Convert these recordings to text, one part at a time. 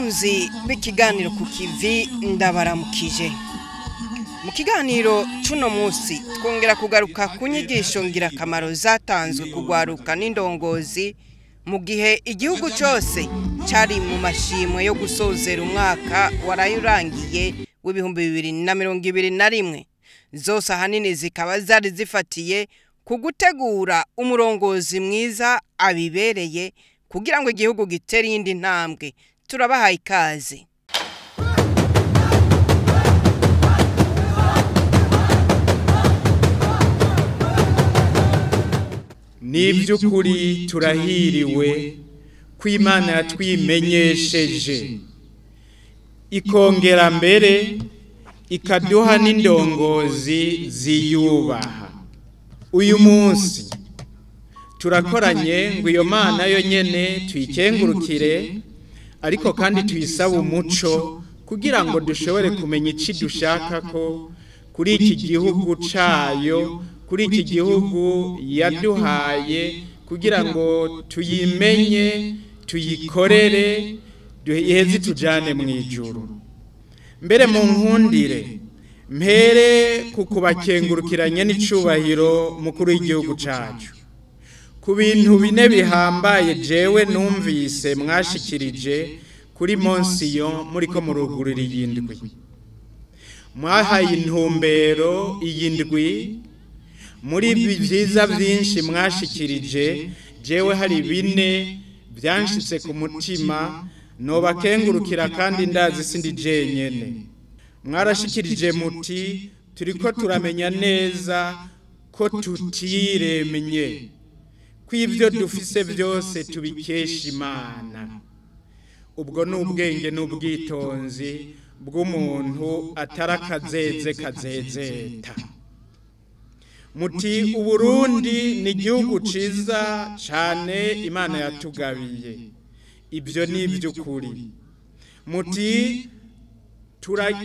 Bakunzi b'ikiganiro ku kivi ndabaramukije. Mu kiganiro cuno munsi twongera kugaruka ku nyigisho ngirakamaro zatanzwe kugwaruka n'indongozi mu gihe igihugu cyose cari mu mashimwe yo gusozera umwaka warayurangiye w'ibihumbi 2021. Zose ahanini zikaba zari zifatiye ku gutegura umurongozi mwiza abibereye kugira ngo igihugu gitere iyindi ntambwe. Turabahaye ikaze. Nibyukuri turahiriwe ko Imana yatwimenyesheje ikongera mbere ikaduha n'indongozi ziyubaha. Uyu munsi turakoranye ngo iyo Mana yo nyene tuyikengurukire, ariko kandi tuyisaba umuco kugira ngo dushobore kumenya iki dushaka ko kuri iki gihugu cayo, kuri iki gihugu yaduhaye, kugira ngo tuyimenye, tuyikorere, duheze tujane mu ijuru. Mbere mu nkundire mpere kukubakengurukiranye n'icubahiro mukuru w'igihugu cacu ku bintu bine bihambaye jewe numvise mwashikirije kuri Monsiyo muriko murugurira iyindwi. Mwahaye intumbero iyindwi muri byiza byinshi mwashikirije, jewe hari bine byanshitse ku mutima nobakengurukira kandi ndazi sindi jenyene. Mwarashikirije muti turiko turamenya neza ko tutiremye, kw'ivyo dufise byose tubikesha Imana. Ubwo n'ubwenge n'ubwitonzi bw'umuntu atarakazeze kazezeta. Muti Uburundi ni igihugu ciza cane Imana yatugabiye. Ibyo ni iby'ukuri. Muti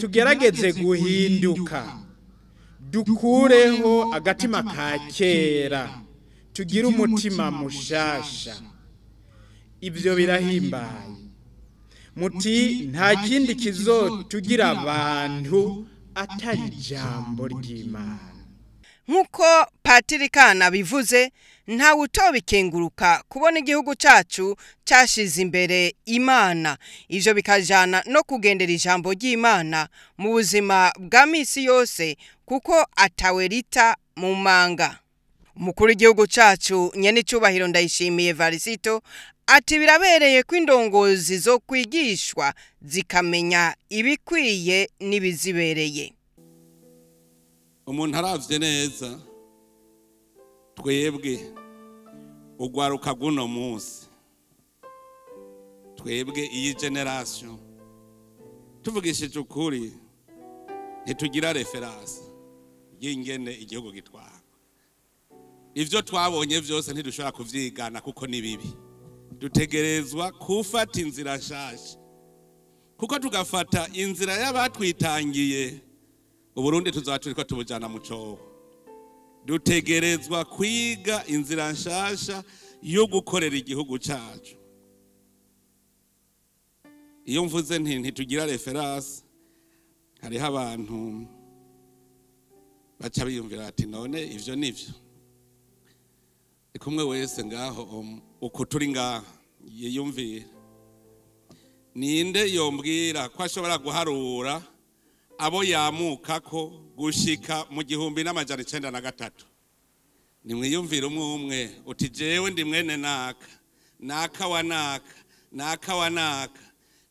tugerageze guhinduka, dukureho agatima ka kera, tugire umutima mushasha. Ibyo birahimbaye. Muti nta kindi kizotugira abantu atari ijambo ry'Imana. Nkuko Patiri Kana bivuze, nta utobikenguruka kubona igihugu cacu cashize imbere Imana. Ivyo bikajana no kugendera ijambo ry'Imana mu buzima bwa misi yose, kuko atawe rita mu manga. Umukuru w'igihugu cacu Nyenicubahiro Varisito ati birabereye ko indongozi zo kwigishwa zikamenya ibikwiye n'ibizibereye. Umuntu aravye neza twebwe ugwaruka guno munsi, twebwe iyi generation tuvugishije ukuri ntitugira reference y'ingene igihugu gitwara. Ivyo twabonye vyose ntidushobora kuvyigana kuko ni bibi. Dutegerezwa kufata inzira nshasha, kuko tugafata inzira y'abatwitangiye Uburundi tuzaba turiko tubujana mu cobo. Dutegerezwa kwiga inzira nshasha yo gukorera igihugu cacu. Iyo mvuze ntitugira reference, hariho abantu baca biyumvira ati none ivyo nivyo. Ikumwe wese ngaho uko turi ngaho yiyumvira, ninde yombwira ko ashobora guharura abo yamukako gushika mu 1993? Nimwiyumvira umwe uti jewe ndi mwene naka wa naka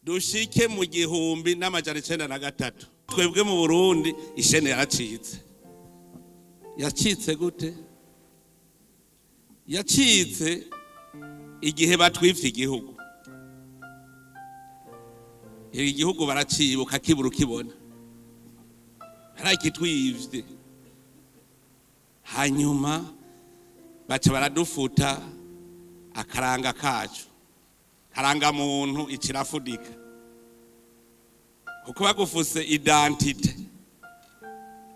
dushike mu 1993. Twebwe mu Burundi ishene yacitse gute? Yacitse igihe batwivye igihugu. Igihugu baracibuka kiburu kibona, harakitwivye, hanyuma baca baradufuta akaranga kacu, karanga muntu ikirafudika, kuko bagufuse identite.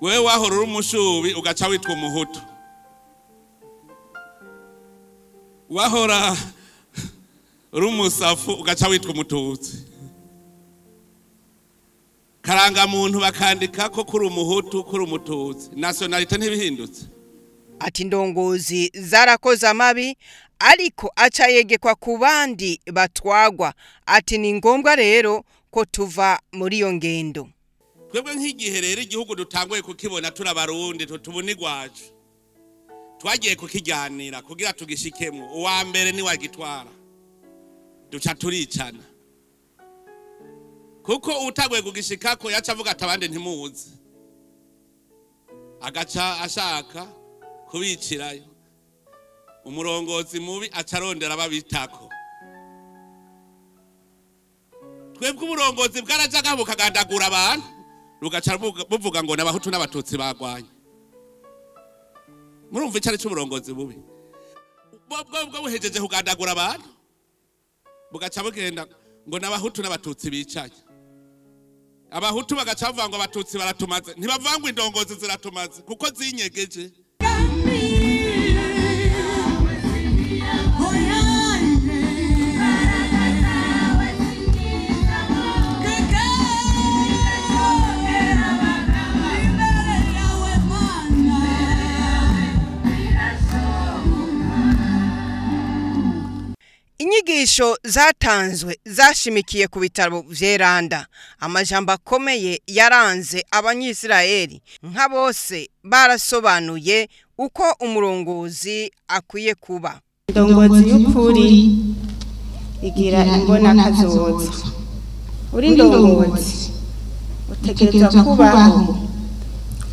Wewe wahora uri umushubi ugaca witwa umuhutu, wahora uri umusafu ugaca witwa umututsi. karangamuntu bakandika ko kuri umuhutu kuri umututsi nationalite ntibihindutse. Ati indongozi zarakoze amabi ariko aca yegekwa ku bandi batwagwa. Ati ni ngombwa rero ko tuva muri iyo ngendo. Twebwe nk'igihe rero igihugu dutanguye kukibona turi abarundi tubunigwaje, twagiye kukijyanira kugira tugishikemo. Uwa mbere ni wagitwara duca turicana, kuko utagwe kugishikako yaca avuga atabande ntimuzi, agaca ashaka kubicirayo. Umurongozi mubi acarondera babitako. Twebwe uburongozi bwarajaga bukagandagura abantu rugaca buvuga ngo n'abahutu n'abatutsi bagwanye. Murumva icari cy'uburongozi bubi bwo buhejeje kugandagura abantu bugaca bugenda ngo n'abahutu n'abatutsi bicaye. Abahutu bagaca bavuga ngo abatutsi baratumaze, ntibavangwa indongozi ziratumaze kuko zinyegeje. Inyigisho zatanzwe zashimikiye ku bitaro vyeranda. Amajambo akomeye yaranze abanyisirayeli nka bose barasobanuye uko umurongozi akwiye kuba. Indongozi y'ukuri igira imbona kazoza. Uri indongozi utegerezwa kubaho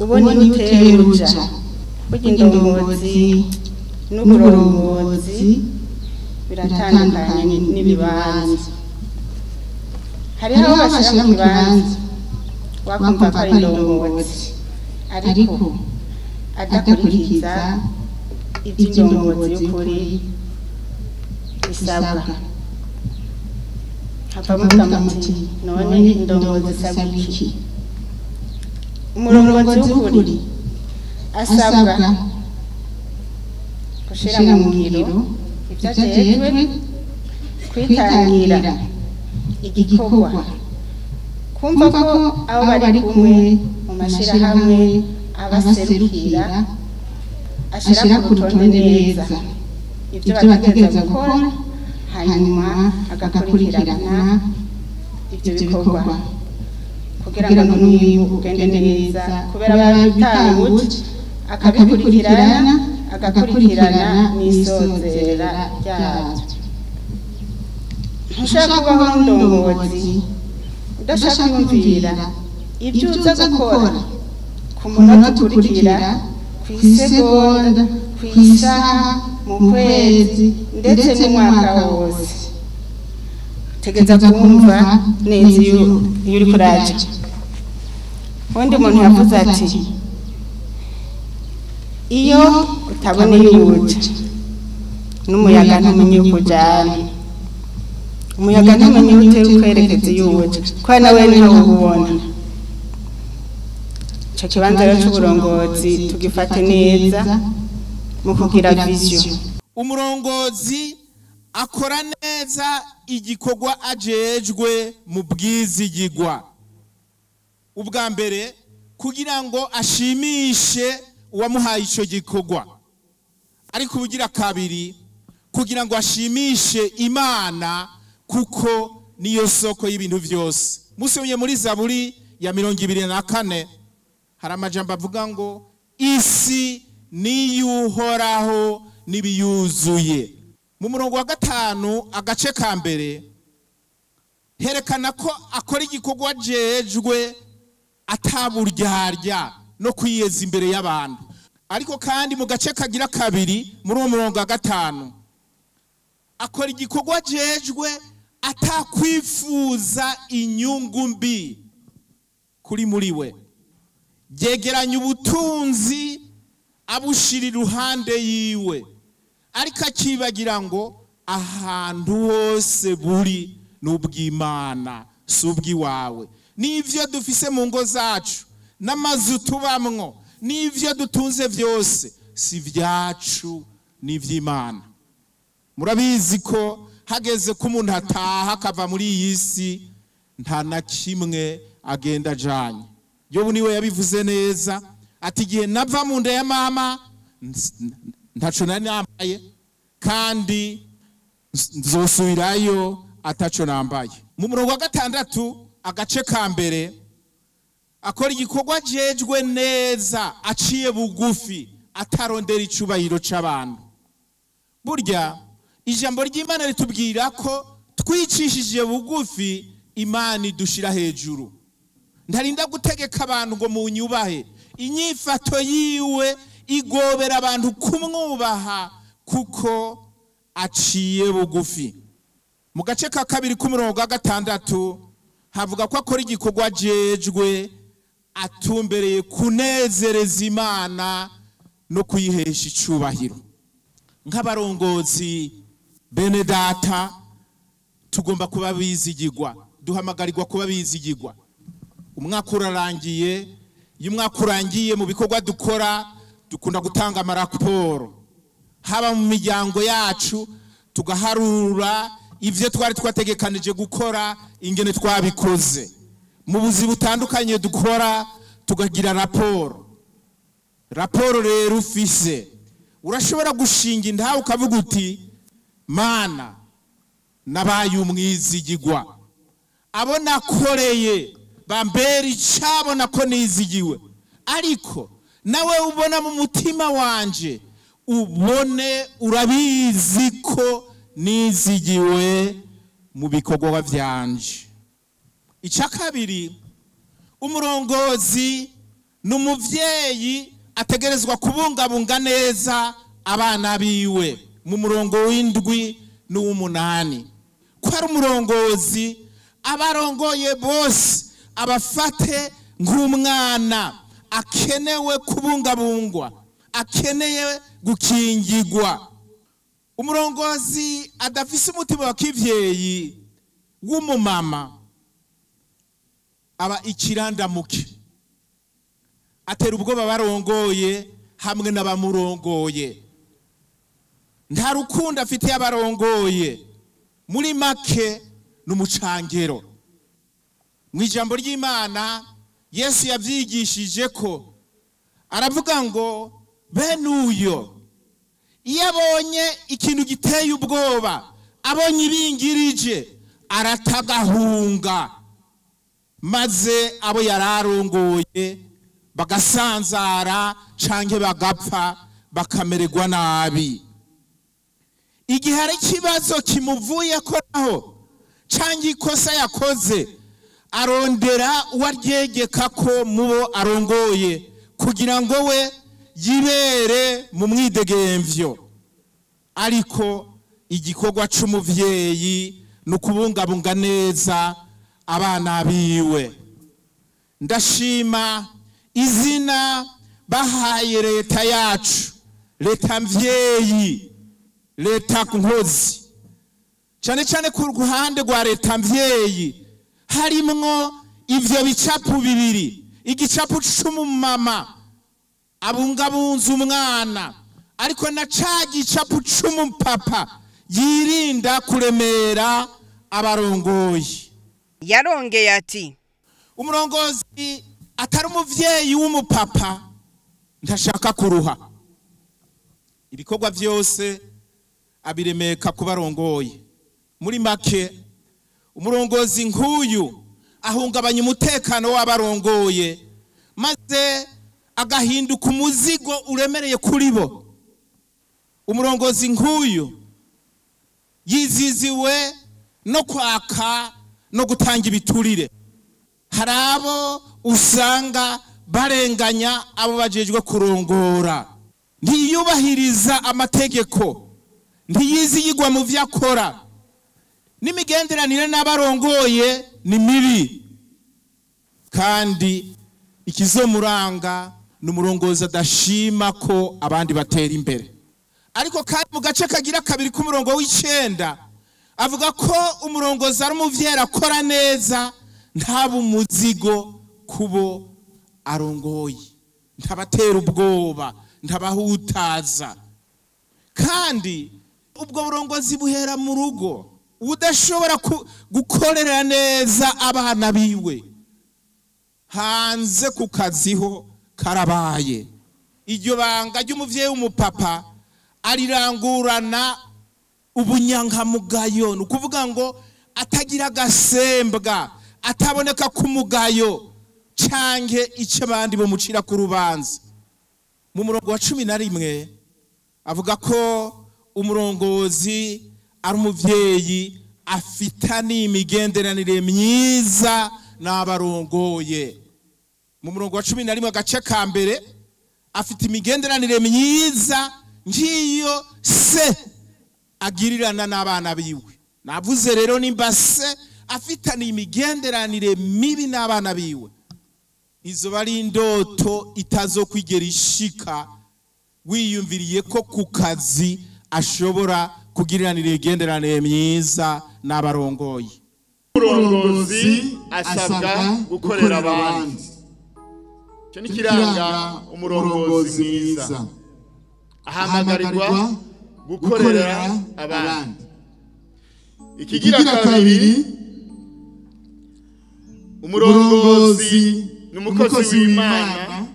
ubona imiteruja. Burya indongozi n'uburongozi biratandukanye n'ibibanza. Hariho aho bashira mu kibanza wakumva ko ari indongozi ariko adakurikiza iby'indongozi y'ukuri bisabwa. Havamo muti none indongozi isabwa iki? Umurongozi w'ukuri asabwa gushira mu ngiro ibyajejwe, kwitangira igikorwa, kumva ko abo bari kumwe mu mashirahamwe abaserukira ashira ku rutonde neza ibyo bategereza gukora, hanyuma agakurikirana ibyo bikorwa kugira ngo n'umwimbu ugende neza, kubera babitanguje agakurikirana n'isozera ryabyo. Ntushaka kubaho indongozi udashaka kumvira ibyo uza gukora ku munota ukurikira, ku isegonda, ku isaha, mu kwezi ndetse n'umwaka wose. Tegeza kumva neza iyo uri kuraja. Undi muntu yavuze ati iyo utaboneye ubuca n'umuyaga ntumenye kujana. Umuyaga ntumenye utera ukwerekeza iyo ubuca kwa nawe ntawe ubona. Ico kibanza rero c'uburongozi tugifate neza mu kugira vision. Umurongozi akora neza igikorwa ajejwe mu bwizigirwa. Ubwa mbere kugira ngo ashimishe uwamuhaye ico gikorwa, ariko ubugira kabiri kugira ngo ashimishe Imana kuko niyo soko y'ibintu byose. Musomye muri Zaburi ya 24 hari amajambo avuga ngo isi niyuhoraho nibiyuzuye. Mu murongo wa 5 agace ka mbere herekana ko akora igikorwa jejwe ataburyarya no kwiyeza imbere y'abantu. Ariko kandi mu gace kagira kabiri muri uwo murongo wa 5 akora igikorwa jejwe atakwifuza inyungu mbi kuri muri we. Yegeranya ubutunzi abushira iruhande yiwe, ariko akibagira ngo ahantu hose buri n'ubw'Imana subw'iwawe. N'ivyo dufise mu ngo zacu n'amazu tubamwo n'ivyo dutunze byose si vyacu n'ivy'Imana. Murabizi ko hageze ko umuntu ataha akava muri iyi si nta na kimwe agenda ajanye. Yobu niwe yabivuze neza ati igihe nava mu nda ya mama ntaco nari nambaye kandi nzosubirayo ataco nambaye. Mu murongo wa 6 agace ka mbere akora igikorwa jejwe neza aciye bugufi atarondera icubahiro c'abantu. Burya ijambo ry'Imana ritubwira ko twicishije bugufi Imana idushira hejuru. Ntarinda gutegeka abantu ngo munyubahe, inyifato yiwe igobera abantu kumwubaha kuko aciye bugufi. Mu gace ka 2 k'umurongo wa 6 havuga ko akora igikorwa jejwe atumbereye kunezereza Imana no kuyihesha icubahiro. Nk'abarongozi bene data tugomba kuba bizigirwa, duhamagarirwa kuba bizigirwa. Umwaka urarangiye, iyo umwaka urangiye mu bikorwa dukora dukunda gutanga amaraporo, haba mu miryango yacu tugaharura ivyo twari twategekanije gukora ingene twabikoze. Mu buzi butandukanye dukora tugagira raporo. Raporo rero ufise urashobora gushinga intahe ukavuga uti Mana nabaye umwizigirwa, abo nakoreye bambera icabona ko nizigiwe, ariko nawe ubona mu mutima wanje ubone urabizi ko nizigiwe mu bikorwa vyanje. Ica kabiri, umurongozi n'umuvyeyi ategerezwa kubungabunga neza abana biwe. Mu murongo w'indwi n'uw'umunani ko ari umurongozi abarongoye bose abafate nk'umwana akenewe kubungabungwa, akeneye gukingirwa. Umurongozi adafise umutima wa kivyeyi w'umumama aba ikirandamuke, atera ubwoba barongoye hamwe n'abamurongoye. Nta rukundo afite abarongoye, muri make n'umucangero. Mu ijambo ry'Imana Yesu yavyigishije ko aravuga ngo bene uyo iyo abonye ikintu giteye ubwoba, abonye ibingirije aratagahunga, maze abo yararongoye bagasanzara canke bagapfa bakamererwa nabi. Igihe hari ikibazo kimuvuye ko naho canke ikosa yakoze, arondera uwaryegeka ko mubo arongoye kugira ngo we yibere mu mwidegemvyo. Ariko igikorwa c'umuvyeyi n'ukubungabunga neza abana biwe. Ndashima izina bahaye leta yacu, leta mvyeyi, leta nkozi. Cane cane ku ruhande rwa leta mvyeyi harimwo ivyo bicapu bibiri, igicapu c'umumama abungabunza umwana, ariko na ca gicapu c'umupapa yirinda kuremera abarongoye. Yarongeye ati umurongozi atari umuvyeyi w'umupapa ntashaka kuruha, ibikorwa vyose abiremeka kubarongoye. Muri make umurongozi nk'uyu ahungabanya umutekano w'abarongoye, maze agahinduka umuzigo uremereye kuri bo. Umurongozi nk'uyu yiziziwe no kwaka no gutanga ibiturire. Hari abo usanga barenganya abo bajejwe kurongora, ntiyubahiriza amategeko, ntiyizigirwa mu vyo akora, n'imigenderanire n'abarongoye ni mibi. Kandi ikizomuranga n'umurongozi adashima ko abandi batera imbere. Ariko kandi mu gace kagira 2 k'umurongo w'9 avuga ko umurongozi ari umuvyeyi akora neza, ntaba umuzigo kubo arongoye, ntabatera ubwoba, ntabahutaza. Kandi ubwo burongozi buhera mu rugo. Udashobora gukorera neza abana biwe, hanze ku kaziho karabaye. Iryo banga ry'umuvyeyi w'umupapa arirangurana ubunyankamugayo, nukuvuga ngo atagira gasembwa, ataboneka kumugayo canke ico abandi bomucira ku rubanza. Mu murongo wa 11 avuga ko umurongozi ari umuvyeyi afitani imigenderanire myiza n'abarongoye. Mu murongo wa 11 agace ka mbere afite imigenderanire myiza ngiyo se agirirana n'abana biwe. Navuze rero nimba se afitani imigenderanire mibi n'abana biwe, izo bari indoto itazokwigera ishika wiyumviriye ko ku kazi ashobora kugiranira imigenderanire myiza n'abarongoye. Umurongozi asabwa gukorera abandi. Cyo ni kiranga umurongozi mwiza. Ahamagarirwa gukorera abandi. Ikigira kabiri, umurongozi n'umukozi w'Imana,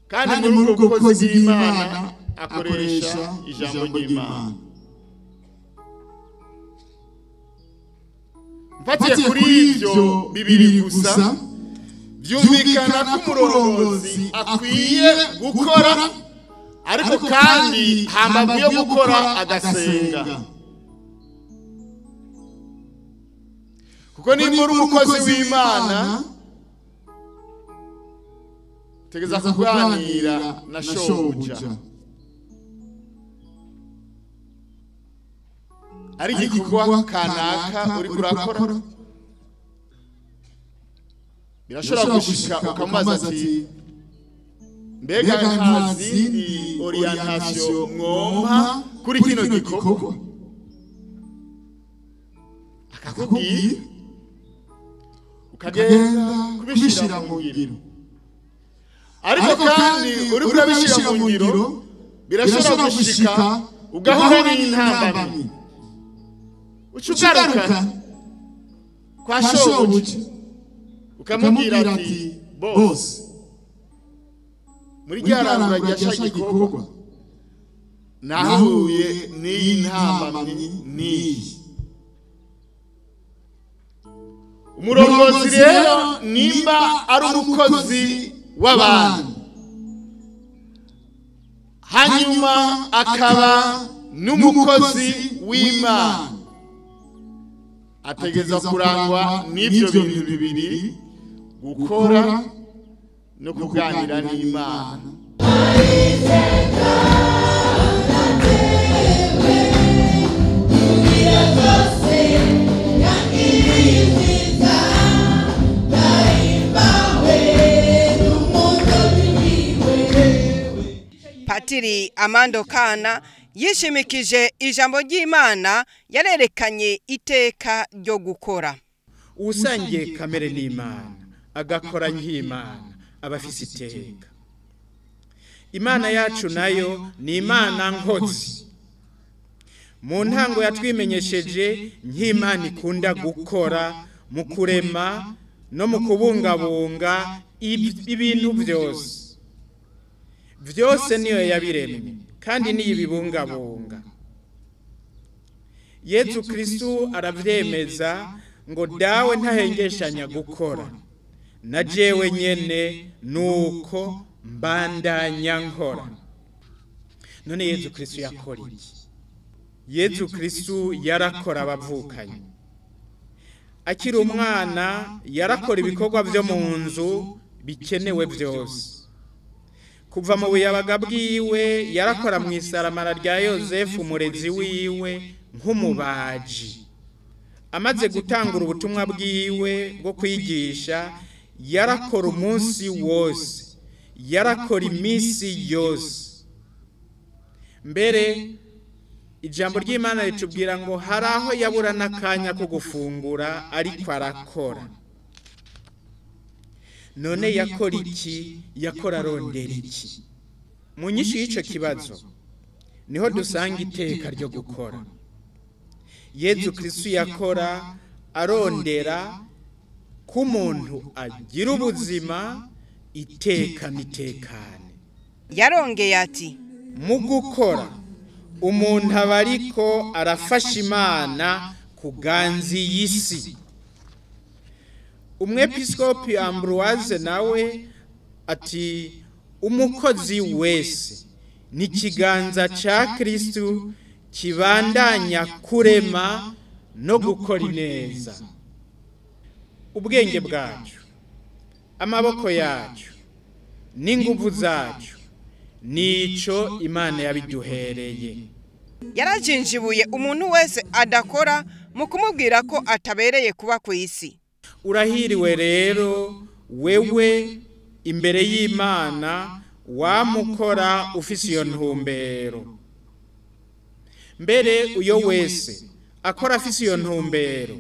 kandi muri ubwo bukozi bw'Imana akoresha ijambo ry'Imana. Mfatiye kuri ibyo bibiri gusa, byumvikana ko umurongozi akwiye gukora, ariko kandi hambavu yo gukora agasenga. Kuko nimba uri umukozi w'Imana, tegeza kuganira na shobuja. Ari igikorwa kanaka uri kurakora, birashobora gushika ukamubaza ati mbega nkazi ni orientation mwompa kuri kino gikorwa, akakubwira ukagenda kubishira mu ngiro. Ariko kandi uri kurabishira mu ngiro, birashobora gushika ugahura n'intambamyi, ucugaruka kwa shobuja ukamubwira ati bose, muri ryarangura ryasha gikorwa nahuye n'iyi ntambamyi n'iyi. Umurongozi rero nimba ari umukozi w'abantu, hanyuma akaba n'umukozi w'Imana, ategeza kurangwa n'ibyo bintu bibiri: gukora no kuganira n'Imana. Patiri Amando Kana yishimikije ijambo ry'Imana, yarerekanye iteka ryo gukora. Usangiye kamere n'Imana agakora nk'Imana abafise iteka. Imana yacu nayo ni Imana nkozi. Mu ntango yatwimenyesheje nk'Imana ikunda gukora mu kurema no mu kubungabunga ibintu byose. Vyose niyo yabiremye kandi niyo ibibungabunga. Yesu Kristo aravyemeza ngo dawe ntahengeshanya gukora, na jewe nyene nuko mbandanya nkora. None Yesu Kristo yakora iki? Yesu Kristo yarakora abavukanye. Akiri umwana yarakora ibikorwa byo mu nzu bikenewe byose. Kuva mu buyabaga bwiwe yarakora mu isaramara rya Yosefu umurezi wiwe nk'umubaji. Amaze gutangura ubutumwa bwiwe bwo kwigisha, yarakora umunsi wose, yarakora iminsi yose. Mbere ijambo ry'Imana ritubwira ngo hari aho yabura n'akanya ko gufungura, ariko arakora. None yakora iki? Yakora arondera iki? Mu nyishu y'ico kibazo niho dusanga iteka ryo gukora. Yesu Kristo yakora arondera ko umuntu agira ubuzima iteka n'itekane. yarongeye ati Mu gukora umuntu aba ariko arafasha Imana kuganza iyi si. Umwepiskopi Ambroise nawe ati umukozi wese ni ikiganza ca Kristu kibandanya kurema no gukora ineza. Ubwenge bwacu, amaboko yacu, n'inguvu zacu, nico Imana yabiduhereye. yarajinjibuye umuntu wese adakora mu kumubwira ko atabereye kuba ku isi. Urahiriwe rero wewe imbere y'Imana wamukora ufise iyo ntumbero. Mbere uyo wese akora afise iyo ntumbero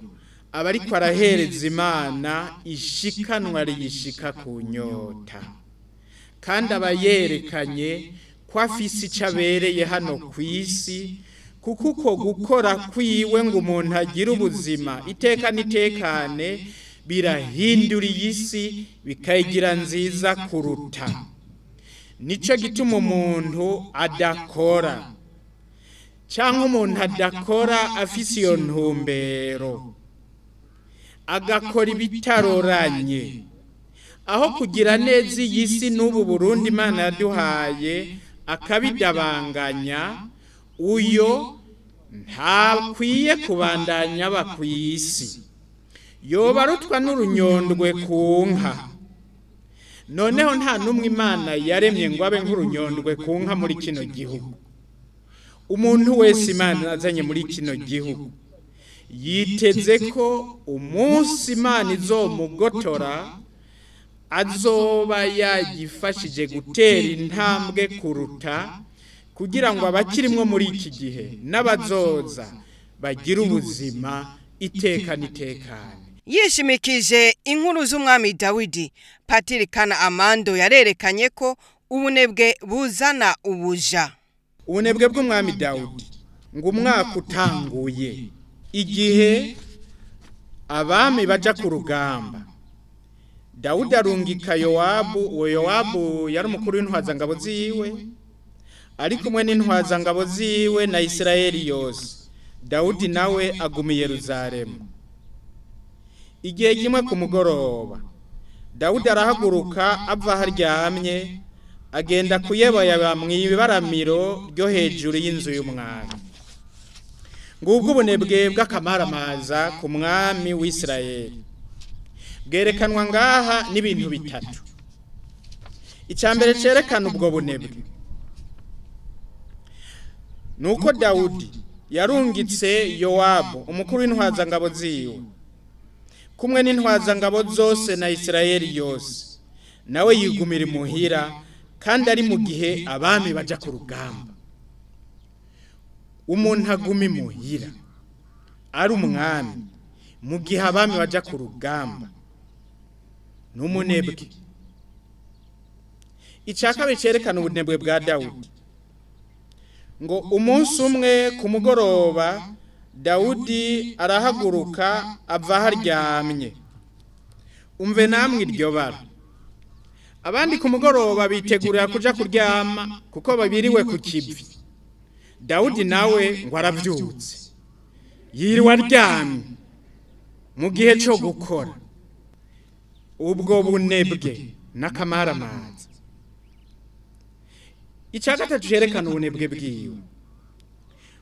aba ariko arahereza Imana ishikanwa riyishika ku nyota, kandi aba yerekanye ko afise ico abereye hano ku isi, kuko uko gukora kwiwe ngo umuntu agire ubuzima iteka n'itekane birahindura iyi si bikayigira nziza kuruta. Nico gituma umuntu adakora cyangwa umuntu adakora afise iyo ntumbero agakora ibitaroranye, aho kugira neza iyi si n'ubu Burundi Imana yaduhaye akabidabanganya, uyo ntakwiye kubandanya aba ku isi, yoba arutwa n'urunyondwe ku nka. Noneho nta n'umwe Imana yaremye ngo abe nk'urunyondwe ku nka muri kino gihugu. Umuntu wese Imana azanye muri kino gihugu yiteze ko umunsi Imana izomugotora azoba yagifashije gutera intambwe kuruta, kugira ngo abakirimwo muri iki gihe n'abazoza bagire ubuzima iteka n'itekane. Yishimikije inkuru z'umwami Dawidi, Patiri Kana Amando yarerekanye ko ubunebwe buzana ubuja. Ubunebwe bw'umwami Dawidi ngo umwaka utanguye, igihe abami baja ku rugamba, Dawudi arungika Yowabu. Uwo Yowabu yari umukuru w'intwazangabo ziwe, ari kumwe n'intwazangabo ziwe na Isirayeli yose. Dawudi nawe aguma i Yerusalemu. Igihe kimwe ku mugoroba, Dawudi arahaguruka ava haryamye, agenda kuyebaya mw'ibaramiro ryo hejuru y'inzu y'umwami. Ngubwo ubunebwe bw'akamaramaza ku mwami w'Isirayeli bwerekanwa ngaha n'ibintu bitatu. Icambere cerekana ubwo bunebwe nuko Dawudi yarungitse Yowabu umukuru w'intwazangabo ziwe kumwe n'intwazangabo zose na Isirayeli yose, nawe yigumira imuhira, kandi ari mu gihe abami baja ku rugamba. Umuntu aguma imuhira ari umwami mu gihe abami baja ku rugamba n'umunebwe. Icakabiri cerekana ubunebwe bwa Dawudi ngo umunsi umwe ku mugoroba Dawudi arahaguruka ava haryamye. Umve namwe iryo bara. Abandi ku mugoroba bitegurira kuja kuryama kuko babiriwe ku kivi. Dawudi nawe ngo aravyutse yiriwe aryamye mu gihe cyo gukora. Ubwo bunebwe n'akamaramaza. Icakatatu cerekana ubunebwe bwiwe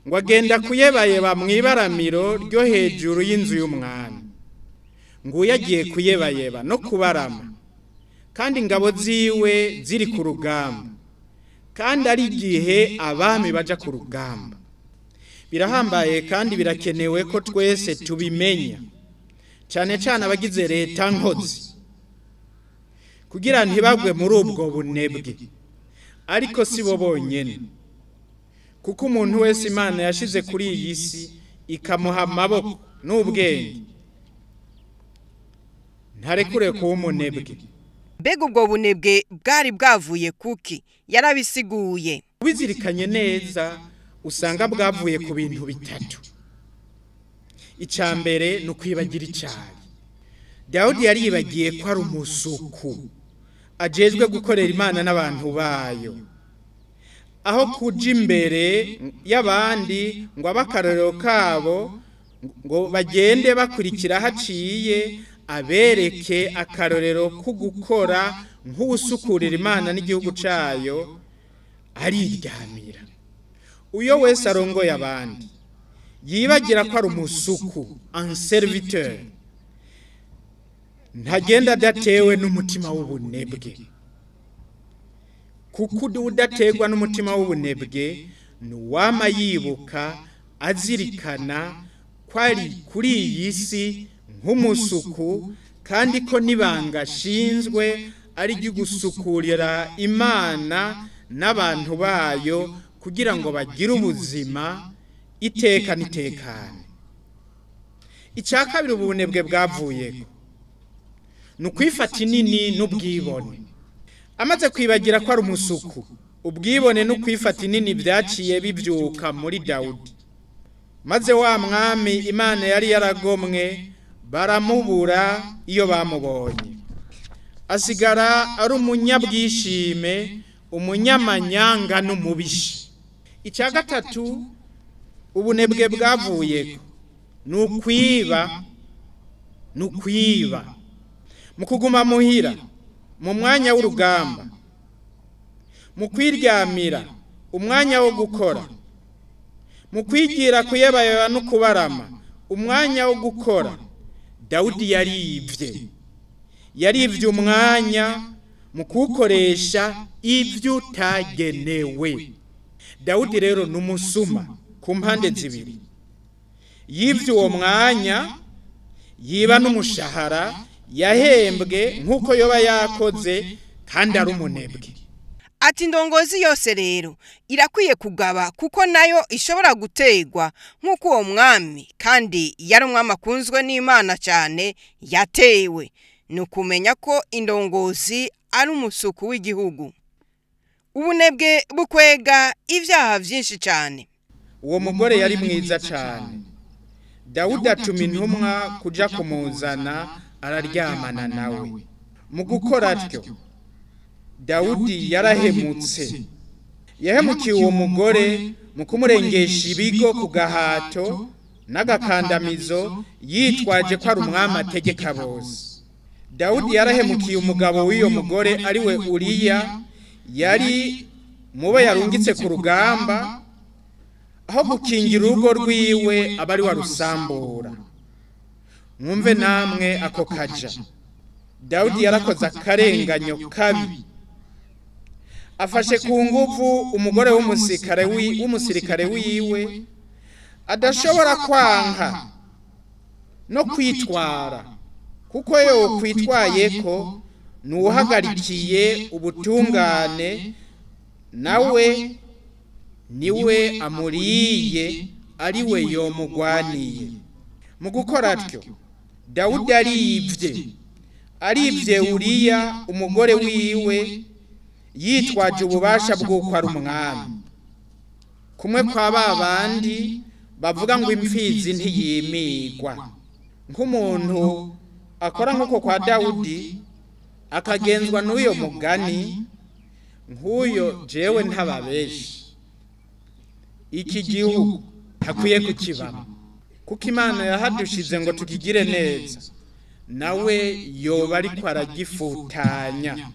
ngo agenda kuyebayeba mw'ibaramiro ryo hejuru y'inzu y'umwami. Ngo yagiye kuyebayeba no kubarama, kandi ingabo ziwe ziri ku rugamba, kandi ari igihe abami baja ku rugamba. Birahambaye kandi birakenewe ko twese tubimenya, cyane cyane abagize leta nkozi, kugira ntibagwe muri ubwo bunebwe. Ariko si bo bonyene, kuko umuntu wese Imana yashize kuri iyi si ikamuha amaboko n'ubwenge ntarekure kuba umunebwe. Mbega ubwo bunebwe bwari bwavuye kuki? Yarabisiguye. Ubizirikanye neza usanga bwavuye ku bintu bitatu. Icambere no kwibagira icyayi. Dawudi yaribagiye ko ari umusuku ajejwe gukorera Imana n'abantu bayo, aho kuja imbere y'abandi ngo abakarorero kabo ngo bagende bakurikira haciye, abereke akarorero ko gukora nk'usukurira Imana n'igihugu cayo, ariryamira. Uyo wese arongoye abandi yibagira ko ari umusuku, un serviteur, ntagenda adatewe n'umutima w'ubunebwe, kuko udategwa n'umutima w'ubunebwe nuwama yibuka azirikana ko ari kuri iyi si nk'umusuku, kandi ko nibanga ashinzwe ari ryo gusukurira Imana n'abantu bayo kugira ngo bagire ubuzima iteka nitekane. Icya kabiri ubunebwe bwavuyeko nukwifata inini n'ubwibone. Amaze kwibagira ko ari umusuku, ubwibone n'ukwifata inini byaciye bibyuka muri Dawudi, maze wa mwami Imana yari yaragomwe baramubura iyo bamubonye, asigara ari umunyabwishime, umunyamanyanga n'umubishi. Icya gatatu ubunebwe bwavuyeko nukwiba mu kuguma muhira mu mwanya w'urugamba, mu kwiryamira umwanya wo gukora, mu kwigira kuyebayeba no kubarama umwanya wo gukora. Dawudi yarivye umwanya mu kukoresha ivyo utagenewe. Dawudi rero numusuma ku mpande zibiri, yivye uwo mwanya, yiba n'umushahara yahembwe nk'uko yoba yakoze, kandi ari umunebwe. Ati indongozi yose rero irakwiye kugaba, kuko nayo ishobora gutegwa nk'uko uwo mwami, kandi yari umwami akunzwe n'Imana cyane, yatewe. Ni ukumenya ko indongozi ari umusuku w'igihugu. Ubunebwe bukwega ibyaha byinshi cyane. Uwo mugore yari mwiza cyane. Dawudi atuma intumwa kuja kumuzana, araryamana nawe. Mu gukora atyo Dawudi yarahemutse. Yahemukiye uwo mugore mu kumurengesha ibigo ku gahato n'agakandamizo, yitwaje ko ari umwami ategeka bose. Dawudi yarahemukiye umugabo w'iyo mugore ari we Uriya, yari mubo yarungitse ku rugamba, aho gukingira urugo rwiwe abari warusambura. Mwumve namwe ako kaja. Dawudi yarakoze akarenganyo kabi, afashe ku nguvu umugore w'umusirikare wiwe, adashobora kwanka no kwitwara, kuko yo kwitwayeko nuhagarikiye ubutungane, nawe niwe amuriye, ari we yomugwaniye. Mu gukora atyo Dawudi arivye Uriya umugore wiwe, yitwaje ububasha bw'uko ari umwami, kumwe kwa babandi bavuga ngo imfizi ntiyimigwa. Nk'umuntu akora nk'uko kwa Dawudi akagenzwa n'uyo mugani, nk'uyo jewe ntababeshi. Iki gihugu hakwiye kukibamo, kuko Imana yahadushize ngo tukigire neza, nawe yoba ariko aragifutanya.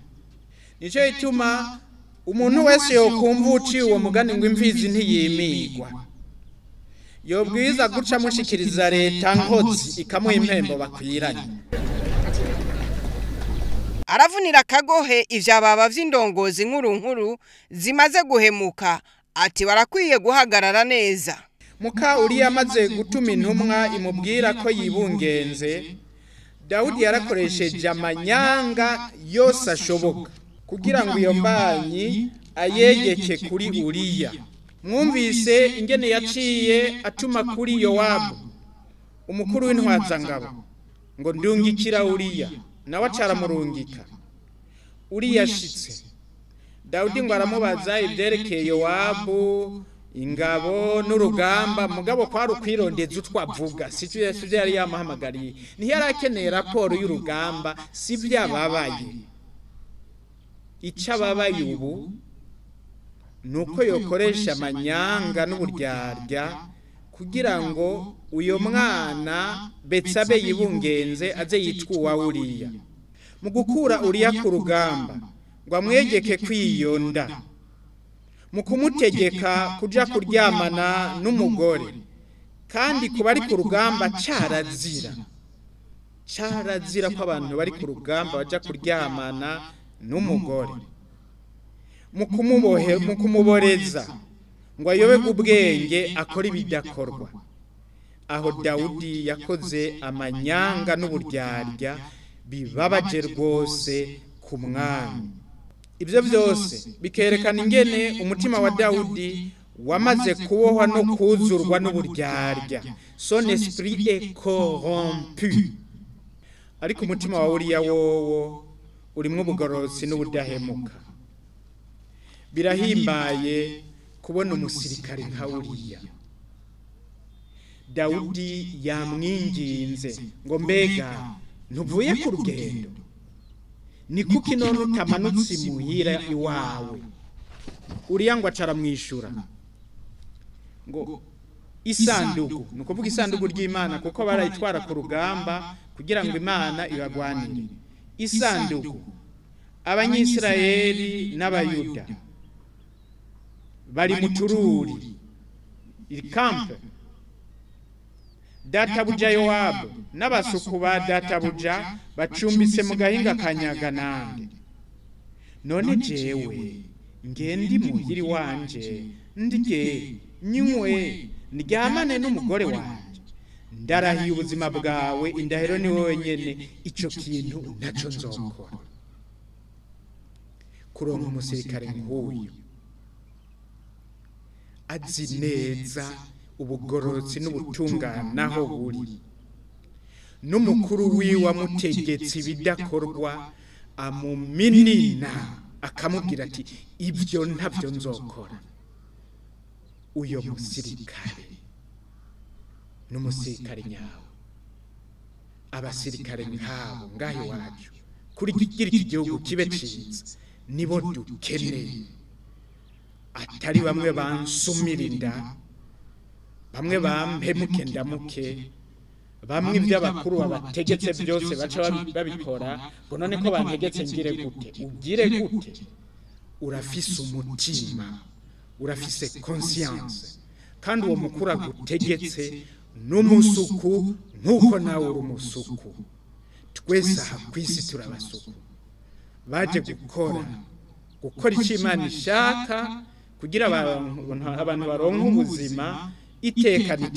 Nico ituma umuntu wese yokumva uciye uwo mugani ngo imfizi ntiyimigwa, yobwiza guca mushikiriza leta nkozi ikamuha impembo bakwiranye. Aravunira akagohe ivyababa vy'indongozi nkuru zimaze guhemuka, ati barakwiye guhagarara neza. Muka Uriya amaze gutuma intumwa imubwira ko yibungenze, Dawudi yarakoresheje amanyanga yose ashoboka kugira ngo iyo mbanyi ayegeke kuri Uriya. Mwumvise ingene yaciye atuma kuri Yowabu umukuru w'intwazangabo ngo ndungikira Uriya, nawe acaramurungika. Uriya ashitse, Dawudi ngo aramubaza ibyerekeye Yowabu ingabo n'urugamba mugabo kwari ukwirondeza utwavuga sivyo yari yamuhamagariye ntiyari akeneye raporo y'urugamba sivyo ababaye icyo ababaye ubu nuko yokoresha amanyanga n'uburyarya kugira ngo uyo mwana Betsabe yibungenze aze yitwa uwawuriya mu gukura Uriya ku rugamba ngo amwegeke kwiyonda mu kumutegeka kuja kuryamana n'umugore kandi kuba ari ku rugamba carazira ko abantu bari ku rugamba baja kuryamana n'umugore mu kumuboreza ngo ayobe ubwenge akora ibidakorwa aho Dawudi yakoze amanyanga n'uburyarya bibabaje rwose ku mwami ibyo byose bikerekana ingene umutima wa Dawudi wamaze kubohwa no kuzurwa n'uburyarya son esprit est corrompu ariko umutima wa Uriya wowo urimo ubugororotsi n'ubudahemuka birahimbaye kubona umusirikare nka Uriya Dawudi yamwinginze ngo mbega ntuvuye ku rugendo ni kuki none utamanutse imuhira iwawe Uriya ngo acara mwishura ngo isanduku ni ukuvuga isanduku ry'Imana kuko barayitwara ku rugamba kugira ngo Imana ibagwanire isanduku abanyisirayeli n'abayuda bari mu tururi irikampe databuja Yowabu n'abasuku ba databuja bacumbitse mu gahinga kanyaganande none jewe ngendi muhiri wanje ndige nywe ndyamane n'umugore wanje ndarahiye ubuzima bwawe indahero ni wowe nyene ico kintu naco nzokora kuronka umusirikare nk'uyu azi neza ubugororotsi n'ubutungane aho buri n'umukuru wiwe amutegetse ibidakorwa amuminina akamubwira ati ibyo ntabyo nzokora uyo musirikare n'umusirikare nyawe abasirikare nk'abo ngaho iwacu kuri iki gihugu kibe ciza nibo dukeneye atari bamwe bansumirinda bamwe bampemuke ndamuke bamwe iby'abakuru babategetse byose baca babikora ngo none ko bantegetse ngire gute ugire gute urafise umutima urafise conscience kandi uwo mukuru agutegetse n'umusuku nk'uko nawe uri umusuku twese aha ku isi turabasuku baje gukora icyo Imana ishaka kugira abantu baronke ubuzima itekana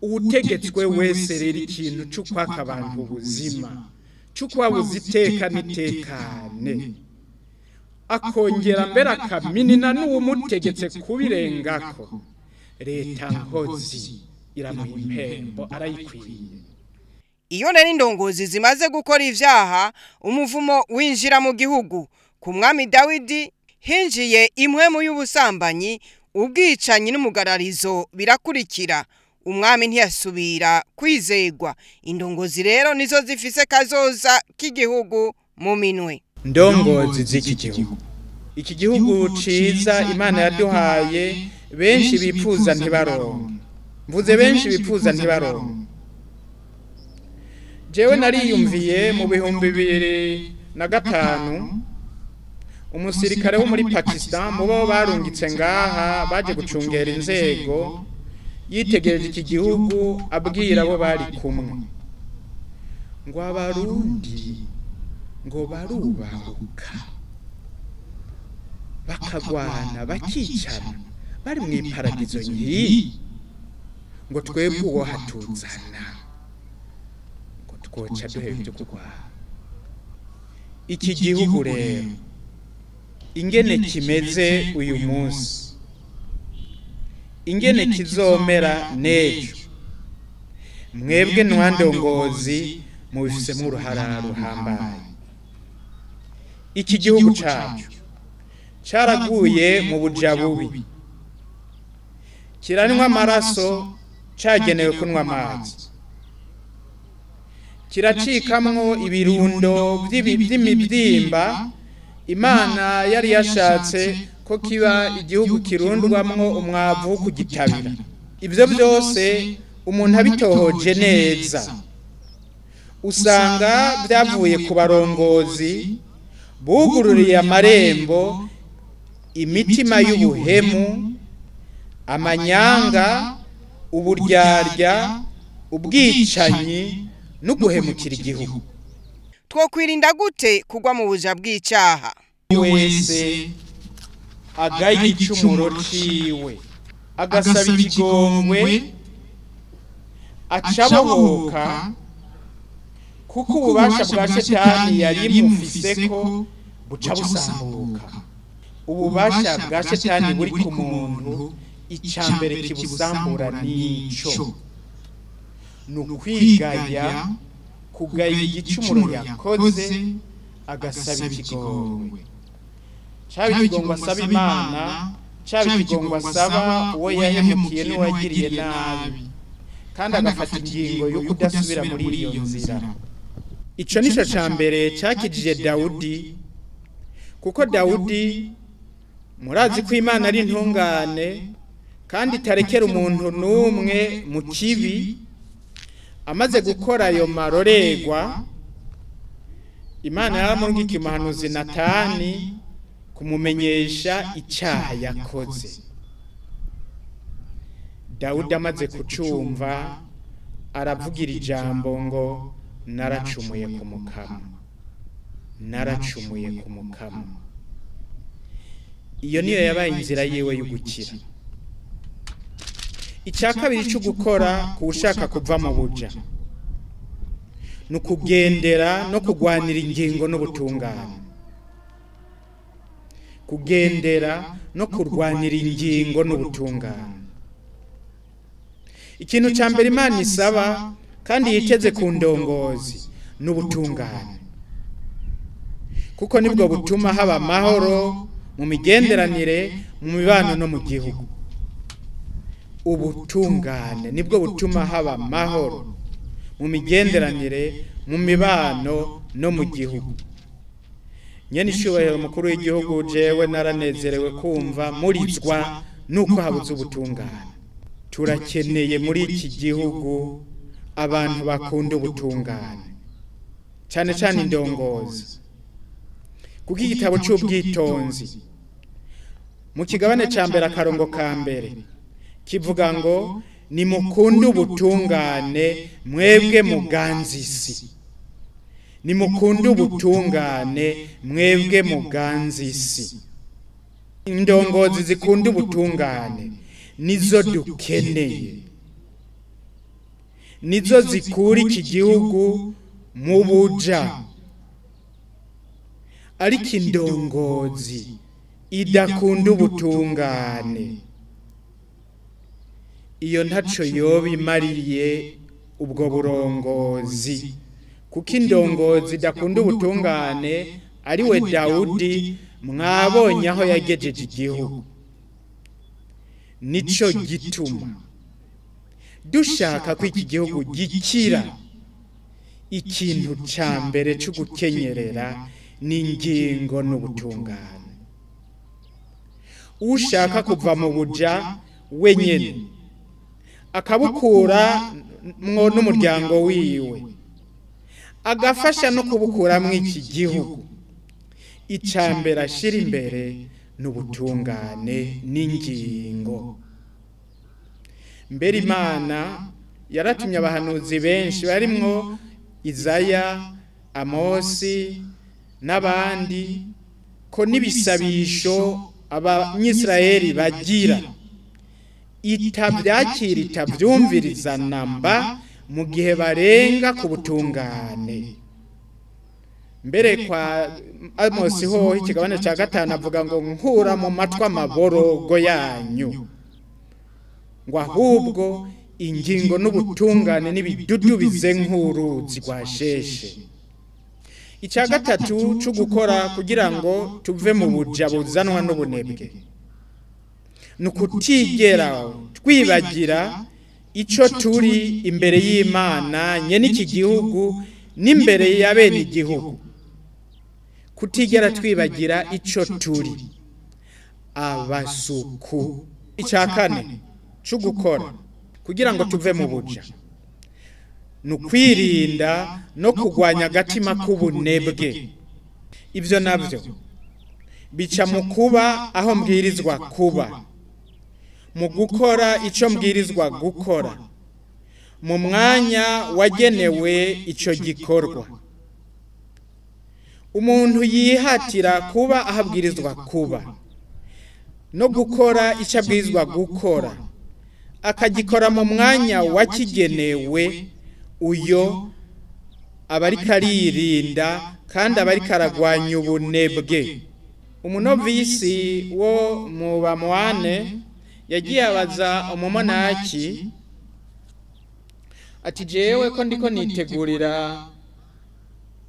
ubutegetswe wese rero ikintu cy'ukwaka abantu ubuzima cy'ukwabuza itekane akongera mbere akaminina n'uwumutegetse kubirengako leta nkozi iramuha impembo arayikwiriye iyo rero indongozi zimaze gukora ivyaha umuvumo winjira mu gihugu ku mwami Dawidi hinjiye impwemu y'ubusambanyi ubwicanyi n'umugararizo birakurikira umwami ntiyasubira kwizegwa indongozi rero nizo zifise kazoza k'igihugu mu minwe ndongozi z'iki gihugu iki gihugu ciza Imana yaduhaye benshi bipfuza ntibaronke mvuze benshi bipfuza ntibaronke jewe nariyumviye mu 2005 umusirikare wo muri Pakistan mubo barungitse ngaha baje gucungera inzego yitegereje iki gihugu abwira abo bari kumwe ngo abarundi ngo barubahuka bakagwana bakicana bari mu iparadizo nyi ngo twebwe uwo hatuzana ngo twoca duhebye kugwana iki gihugu rero ingene kimeze uyu munsi ingene kizomera nejo mwebwe nwandongozi mubifisemo uruhara ruhambaye iki gihugu cyacu cyaraguye mu buja bubi kiranywa amaraso cagenewe kunywa amazi, kiracikamwo ibirundo by'imibyimba Imana yari yashatse ko kiba igihugu kirundwamwo umwavu wo kugitabira. Ibyo byose umuntu abitohoje neza usanga byavuye ku barongozi bugururiye amarembo imitima y'ubuhemu, amanyanga, uburyarya, ubwicanyi no guhemukira igihugu. Twokwirinda gute kugwa mu buja bw'icyaha? Wese agaye igicumuro ciwe agasaba ikigongwe acabohoka, kuko ububasha bwa Shetani yari mufiseko buca busambuka. Ububasha bwa Shetani buri ku muntu, icambere kibusambura nico nukwigaya, kugaya igicumuro yakoze agasaba ikigongwe. Caba ikigongwe asaba Imana, caba ikigongwe asaba uwo yahemukiye n'uwagiriye nabi, kandi agafata ingingo yo kudasubira muri iyo nzira. Ico nico cambere cakijije Dawudi, kuko Dawudi murazi ko Imana ari intungane kandi tarekera umuntu n'umwe mu kibi. Amaze gukora ayo maroregwa, Imana yaramurungika umuhanuzi Natani kumumenyesha icyaha yakoze. Dawudi amaze kucumva aravugira ijambo ngo naracumuye ku Mukama, naracumuye ku Mukama. Iyo niyo yabaye inzira yiwe yo gukira. Icya kabiri cyo gukora ku ushaka kuva mu buja no kugendera no kugwanira ingingo n'ubutungane. Kugendera no kurwanira ingingo n'ubutungane. Ikintu cya mbere Imana isaba kandi yiteze ku ndongozi n'ubutungane, kuko nibwo butuma haba amahoro mu migenderanire, mu mibano no mu gihugu. Ubutungane nibwo butuma haba amahoro mu migenderanire, mu mibano no mu gihugu. Nyenicubahiro umukuru w'igihugu, jewe naranezerewe kumva murizwa nuko habuze ubutungane. Turakeneye muri iki gihugu abantu bakunda ubutungane, cyane cyane indongozi. Kuko igitabo cy'ubwitonzi mu kigabane ca mbere akarongo ka mbere kivuga ngo nimukunde ubutungane mwebwe muganzisi. Nimukunde ubutungane mwebwe muganzisi. Indongozi zikunda ubutungane nizo dukeneye, nizo zikura iki gihugu mu buja. Ariko indongozi idakunda ubutungane, iyo ntaco yoba imariye ubwo burongozi. Kuko indongozi idakunda ubutungane ari we Dawudi mwabonye aho yagejeje igihugu. Nico gituma dushaka ko iki gihugu gikira, ikintu ca mbere cyo gukenyerera n'ingingo n'ubutungane. Ushaka kuva mu buja wenyene akabukura mwo n'umuryango wiwe, agafasha no kubukura mu iki gihugu, icambere ashira imbere n'ubutungane n'ingingo. Mbere Imana yaratumye abahanuzi benshi barimwo Izaya, Amosi n'abandi ko nibisabisho abanyisirayeli bagira itabyakira, itabyumviriza namba mu gihe barenga ku butungane. Mbere kwa Amosi ho ikigabane cya 5 avuga ngo nkura mu matwa amaborogo yanyu, ngo ahubwo ingingo n'ubutungane n'ibidudu bize nk'uruzi rwasheshe. Icya gatatu cyo gukora kugira ngo tuve mu buja buzanwa n'ubunebwe ni ukutigera twibagira icyo turi imbere y'Imana nyene iki gihugu n'imbere ya bene igihugu, kutigera twibagira icyo turi abasuku. Icya kane cyo gukora kugira ngo tuve mu buja ni ukwirinda no kurwanya agatima k'ubunebwe. Ibyo nabyo bica mu kuba aho mbwirizwa kuba, mu gukora icyo mbwirizwa gukora mu mwanya wagenewe icyo gikorwa. Umuntu yihatira kuba aho abwirizwa kuba no gukora icyo abwirizwa gukora akagikora mu mwanya wakigenewe, uyo aba ariko aririnda kandi aba ariko aragwanya ubunebwe. Umunovisi wo mu bamwane yagiye abaza umumonaki ati, jewe ko ndiko nitegurira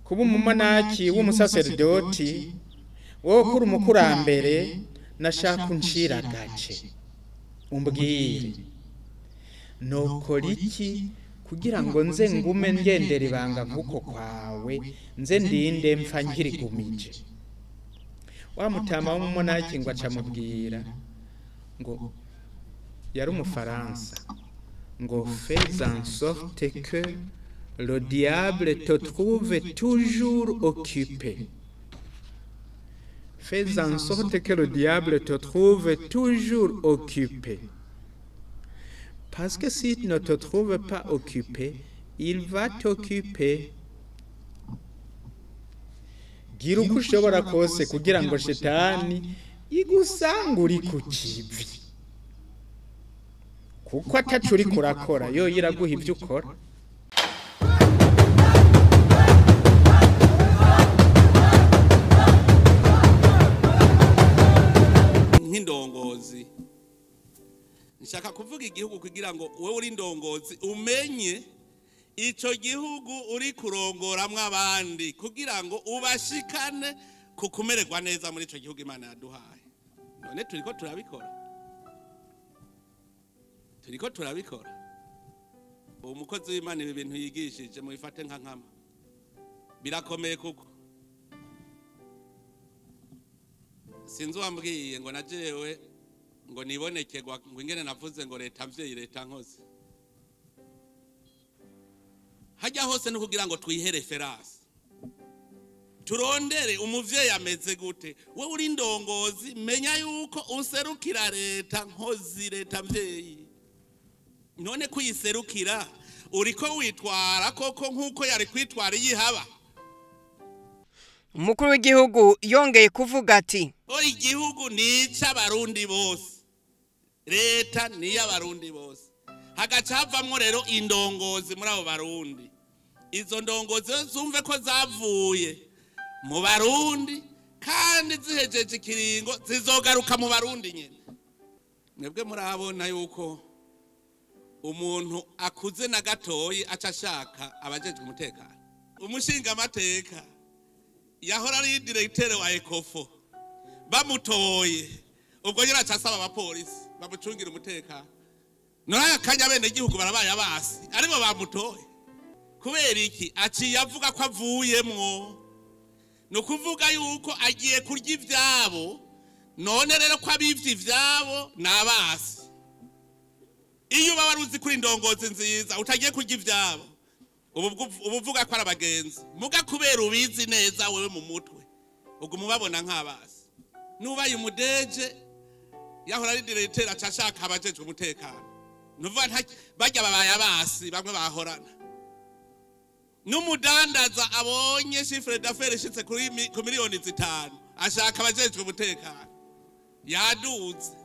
kuba umumonaki w'umusaserdoti wo kuri umukurambere, nashaka unshira gace umbwire nokora iki kugira ngo nze ngume ngendera ibanga nk'uko kwawe, nze ndinde mpfa nkirigumije. Wa mutama w'umumonaki ngo acamubwira ngo yari umufaransa, ngo fais en sorte que le diable te trouve toujours occupé. Fais en sorte que le diable te trouve toujours occupé. Parce que s'il ne te trouve pas occupé, il va t'occuper. Gira uko ushobora kose kugira ngo shetani igusanga uri ku kivi, kuko atacu uri kurakora yo iraguha ibyo ukora. Nk'indongozi nshaka kuvuga igihugu kugira ngo wowe uri indongozi umenye icyo gihugu uri kurongoramwo abandi, kugira ngo ubashikane ku kumererwa neza muri icyo gihugu Imana yaduhaye. None turiko turabikora. Uwo mukozi w'Imana ibi bintu yigishije mubifate nka nkama, birakomeye kuko sinzi wambwiye ngo najewe ngo nibonekerwa ngo ingene navuze ngo leta mvyeyi leta nkoze. Hajya hose no kugira ngo twihere reference, turondere umuvyeyi ameze gute. Wowe uri indongozi, menya yuko userukira leta nkozi, leta mvyeyi. None kuyiserukira uriko witwara koko nkuko yari kwitwara yihaba. Umukuru w'igihugu yongeye kuvuga ati, igihugu ni cy'abarundi bose, leta ni y'abarundi bose. Hagaca havamwo rero indongozi muri abo barundi. Izo ndongozi zumve ko zavuye mu barundi kandi zihejeje ikiringo zizogaruka mu barundi nyene. Mwebwe murabona yuko umuntu akuze na gatoyi aca ashaka abajejwe umutekano. Umushinga amateka yahora ari directeur wa Ecofo, bamutoye ubwo nyira cyasaba abapolisi bamucungira umutekano. None akanya bene igihugu barabaye abasi aribo bamutoye. Kubera iki? Aciye avuga ko avuyemwo, no kuvuga yuko agiye kurya ivyabo. None rero ko abivye ivyabo nabasi. Iyo baba ruzi kuri indongozi nziza utagiye kurya ivyabo, ubuvuga ko arabagenzi muga kubera ubizi neza wewe mu mutwe ubwo mubabona nk'abasi. Nubaye umudeje yahora ari directeur acashaka abajejwe umutekano, nuvuga bajya babaye abasi bamwe bahorana. N'umudandaza abonye chiffre d'affaires ishitse ku miliyoni 5 ashaka abajejwe umutekano yaduze.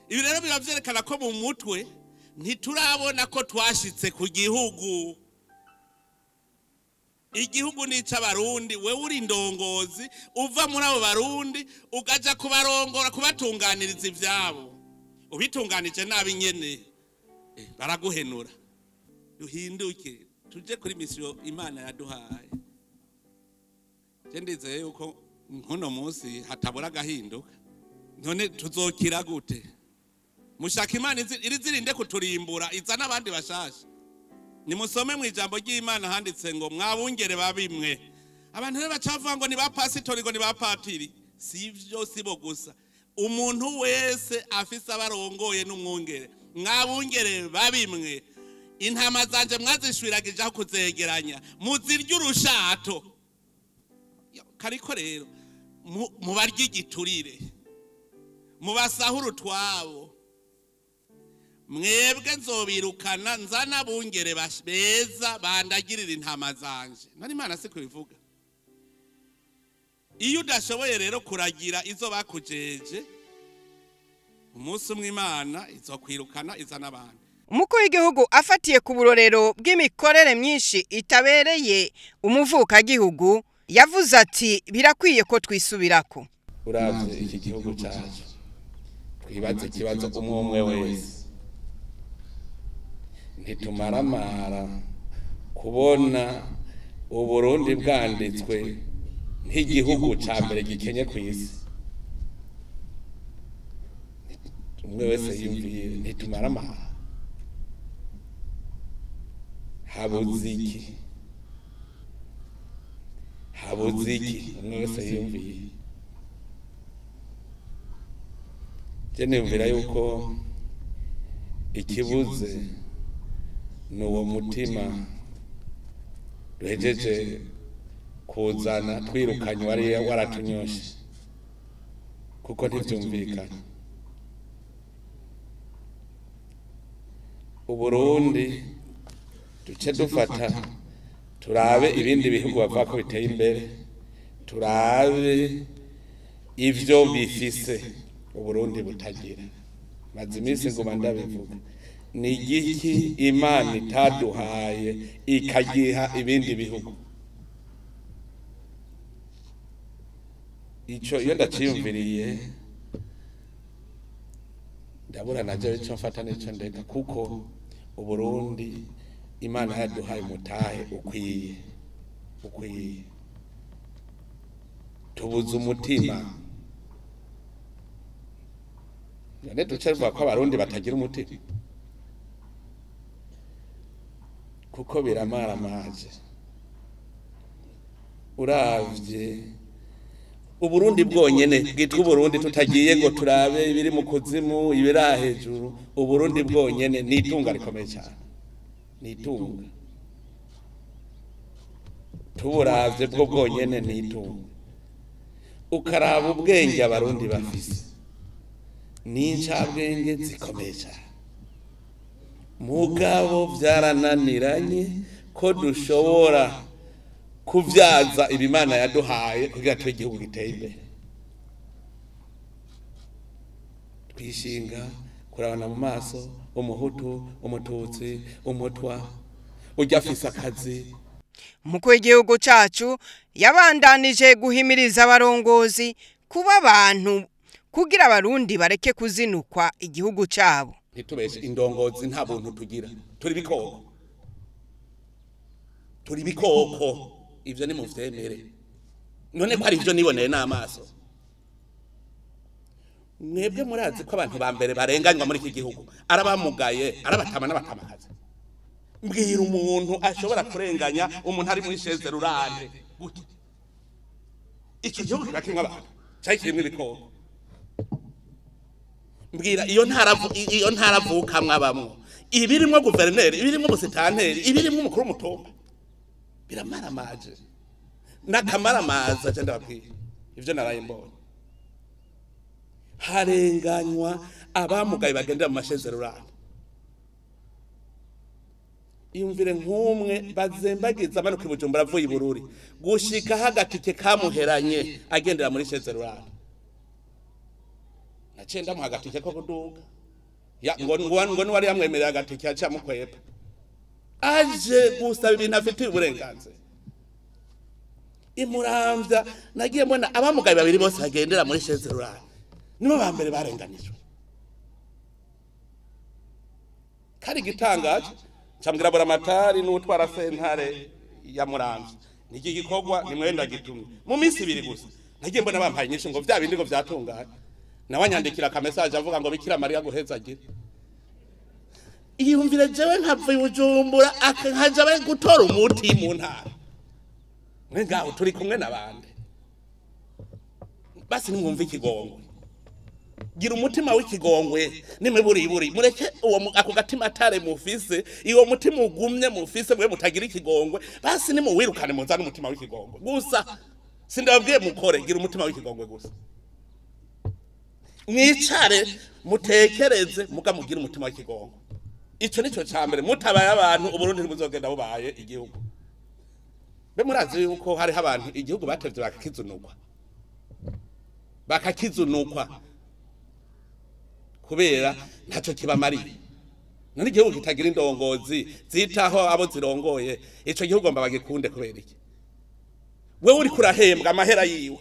Ibi rero biravyerekana ko mu mutwe ntiturabona ko twashitse ku gihugu. Igihugu ni cy'abarundi, wewe uri indongozi uva muri abo barundi ugaja kubarongora kubatunganiriza ivyabo. Ubitunganije nabi nyene baraguhenura. Duhinduke tuje kuri mission Imana yaduhaye. Ndizeye yuko nkono munsi hatabura gahinduka. none tuzokira gute? Mushaka Imana irizirinde kuturimbura iza n'abandi bashasha. Nimusome mu ijambo ry'Imana handitse ngo mwabungere babimwe. Abantu rero bacavuga ngo ni ba pasitori ngo ni ba patiri. Sivyo sibo gusa. Umuntu wese afise abarongoye n'umwungere. Mwabungere babimwe. Intama zanje mwazishwiragije aho kuzegeranya. Muzirya urushato. Kariko rero mubarya igiturire. Mubasahura utwabo. Mwebwe nzobirukana nzana bungere beza bandagirira intama zanje. Nari Imana se kubivuga. Iyo udashoboye rero kuragira izo bakujeje, umunsi umwe Imana izokwirukana izana abantu. Umukuru w'igihugu afatiye ku burorero bw'imikorere myinshi itabereye umuvuka gihugu yavuze ati birakwiye ko twisubirako. Uravye iki gihugu cyacu twibaze ikibazo umwe wese. Ntitumaramara kubona Uburundi bwanditswe nk'igihugu ca mbere gikenye ku isi. Umwe wese yumviye ntitumaramara. Habuziki umwe wese yumviye. Je nemvira yuko ikibuze n'uwo mutima duhejeje kuzana twirukanye wari waratunyoshe kuko ntivyumvikana. Uburundi duce dufata turabe ibindi bihugu bavuga ko biteye imbere, turabe ivyo bifise Uburundi butagira. Maze iminsi ngoma ndabivuga, ni igiki Imana itaduhaye ikagiha ibindi bihugu. Ico iyo ndaciyumviriye ndabura naje ico mfata n'ico ndeka, kuko Uburundi Imana yaduhaye umutahe ukwiye. Tubuze umutima. None ducerwa ko abarundi batagira umutima, kuko biramara maje. Uravye Uburundi bwonyene bwitwa Uburundi, tutagiye ngo turabe ibiri mu kuzimu ibira hejuru. Uburundi bwonyene ni itunga rikomeye cyane, ni itunga. Tuburavye bwo bwonyene ni itunga. Ukaraba ubwenge abarundi bafise n'incabwenge zikomeye cyane, mugabo vyarananiranye ko dushobora kuvyaza ibimana yaduhaye kugira twe igihugu giteye imbere. Twishinga kurabana mu maso umuhutu, umututsi, umutwa, ujya afise akazi. Umukuru w'igihugu cacu yabandanije guhimiriza abarongozi kuba abantu kugira abarundi bareke kuzinukwa igihugu cabo. Ntitubeshe indongozi nta buntu tugira, turi bikoko. Ivyo ni muvyemere. None ko ari ivyo niboneye n'amaso. Mwebwe murazi ko abantu ba mbere barenganywa muri iki gihugu arabamugaye, arabatama n'abatamakazi. Mbwira umuntu ashobora kurenganya umuntu ari muri chaise rurale gute? Iki gihugu kirakimwe abantu cyari kirimo ibikoko. Mbwira iyo ntaravuka mwabamwo, ibirimo guverineri, ibirimo musitanteri, ibirimo umukuru w'umutumba, biramara maje nakamara maza je ndababwiye ivyo naraye mbonye. Harenganywa abamugaye bagendera mu masheze rurale. Iyumvire nk'umwe bazembagiza amanuka Bujumbura avuye Bururi gushika hagatike kamuheranye agendera muri sheze rurale. Nacenda mu hagatike ko kuduga ya ngo wari yamwemerera agatike aca mukwepa aje gusaba ibintu afite uburenganzira. Imuramvya nagiye mbona abamugaye babiri bose bagendera muri sheze rurale nibo ba mbere barenganijwe. Kari gitangaje Chambwira Buramatari n'utwara sentare ya Muramvya. Niki gikorwa ni mwenda gitumye. Mu minsi ibiri gusa. Nagiye mbona bampaye nyinshi ngo vya bindi ngo vyatungana. nawe anyandikira ka message avuga ngo Bikira Mariya guhezagire iyumvire jewe nkapfuye Bujumbura akaja bari gutora umuti mu ntara ngaho turi kumwe nabande basi nimwumva ikigongwe gira umutima w'ikigongwe nimeburi mureke uwo ako gatima atare mufise iwo mutima ugumye mufise mwe mutagira ikigongwe basi nimuwirukane muzana umutima w'ikigongwe gusa sindabwiye mukore gira umutima w'ikigongwe gusa mwicare mutekereze mugira umutima w'ikigongwe ico nico cyambere mutabaye abantu uburundi ntibuzogenda bubaye igihugu be murazi yuko hari abantu igihugu batevye bakakizunukwa kubera ntaco kibamariye none igihugu kitagira indongozi zitaho abo zirongoye ico gihugu mba bagikunde kubera iki wewe uri kurahembwa amahera yiwe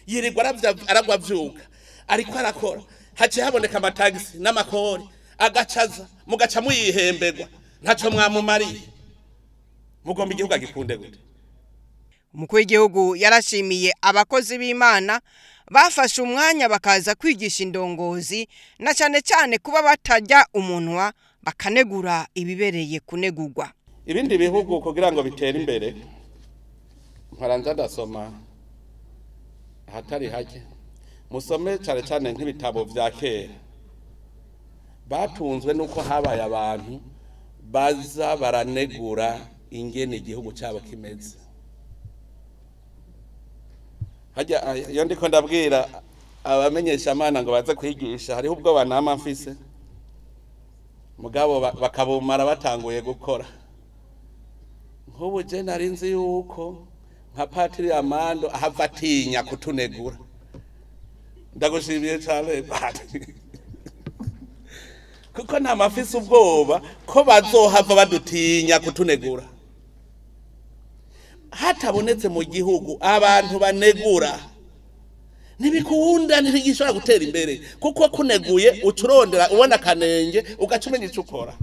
yirirwa aragwa vyuka ariko arakora hace haboneka amatagisi n'amakori agacaza mugaca muyihembegwa ntaco mwamumariye mugomba igihugu agikunde gute. Umukuru w'igihugu yarashimiye abakozi b'Imana bafashe umwanya bakaza kwigisha indongozi na cyane cyane kuba batajya umunwa bakanegura ibibereye kunegurwa. Ibindi bihugu kugira ngo bitere imbere mparanza ndasoma hatari hake musome cyane cyane nk'ibitabo vya kera batunzwe nuko habaye abantu baza baranegura ingene igihugu cyabo kimeze. Hajya iyo ndiko ndabwira abamenyesha amana ngo baze kwigisha hariho ubwo banama mfise mugabo bakabumara batanguye gukora nk'ubu je narinzi yuko nka Patiri Amando ahava atinya kutunegura ndagushimiye cyane kuko nta mafise ubwoba ko bazohava badutinya kutunegura. Hatabonetse mu gihugu abantu banegura ntibikunda ntigishobora gutera imbere kuko kuneguye ucurondera ubona kanenge ugacumenya ico ukora.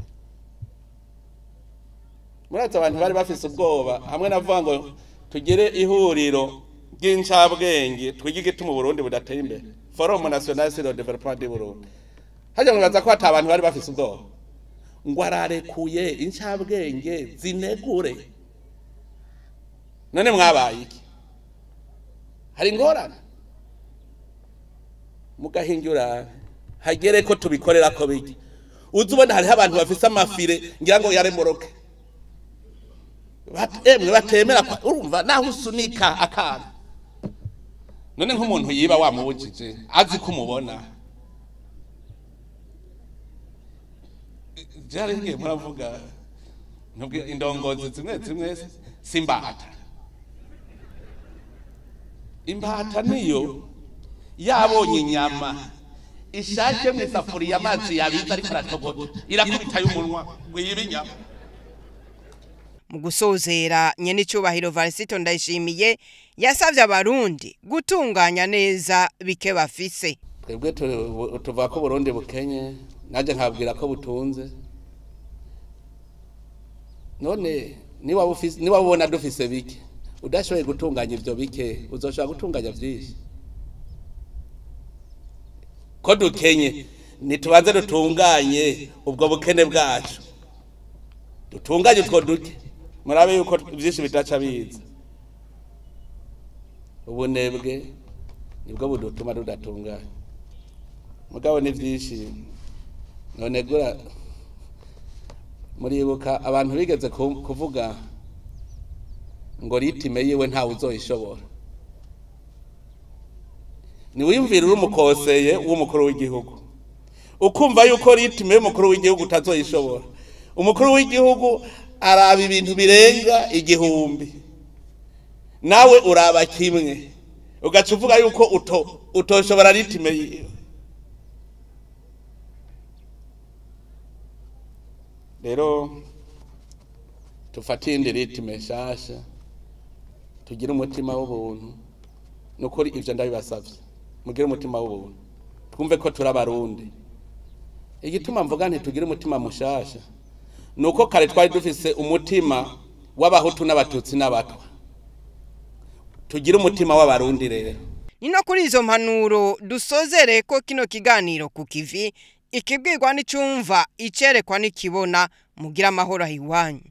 Muraza abantu bari bafise ubwoba hamwe navuga ngo tugire ihuriro ry'incabwenge twigige mu Burundi budateye imbere Forum National sur le Développement du Burundi. Haje muraza ko abantu bari bafise ubwoba ngo ararekuye incabwenge zinegure. None mwabaye iki? Hari ngorane mugahinjura hagere ko tubikorera ko biki uzubona hari abantu bafise amafire ngira ngo yaremoroke emwe batemera urumva naho usunika akana. None nk'umuntu yiba wamubujije azi kumubona jari ngiye muravuga nubwo indongozi zimwe simbata imbata niyo yabonye inyama ishake mu isafuriya amazi yabiza ariko aratogota irakubita y'umunwa ngo yibe inyama. Mu gusozera Nyenicubahiro Varisito ndayishimiye yasavye abarundi gutunganya neza bike bafise. Twebwe tuvuga ko Burundi bukenye naje nkabwira ko butunze. None niba ubona dufise bike udashoboye gutunganya ivyo bike uzoshobora gutunganya vyinshi. Ko dukenye nitubanze dutunganye ubwo bukene bwacu dutunganye utwo duke murabe yuko vyinshi bitaca biza. Ubunebwe nibwo budutuma tudatunganya mugabo ni vyinshi none gura muribuka abantu bigeze kuvuga ngo ritime yiwe nta uzoyishobora. Ni wimvira urumukoseye w'umukuru w'igihugu ukumva yuko ritime y'umukuru w'igihugu utazoyishobora. Umukuru w'igihugu araba ibintu birenga igihumbi nawe uraba kimwe ugaca uvuga yuko utoshobora ritime yiwe. Rero tufatinde ritime shasha tugira umutima w'ubuntu nukuri ivyo ndabibasavye mugire umutima w'ubuntu twumve ko turabarundi. Igituma mvuga nti tugira umutima mushasha nuko kare twari dufise umutima w'abahutu n'abatutsi n'abatwa tugira umutima w'abarundi rero. ni no kuri izo mpanuro dusozere ko kino kiganiro ku kivi ikibwirwa n'icumva icerekwa n'ikibona mugira amahoro ahiwanyu.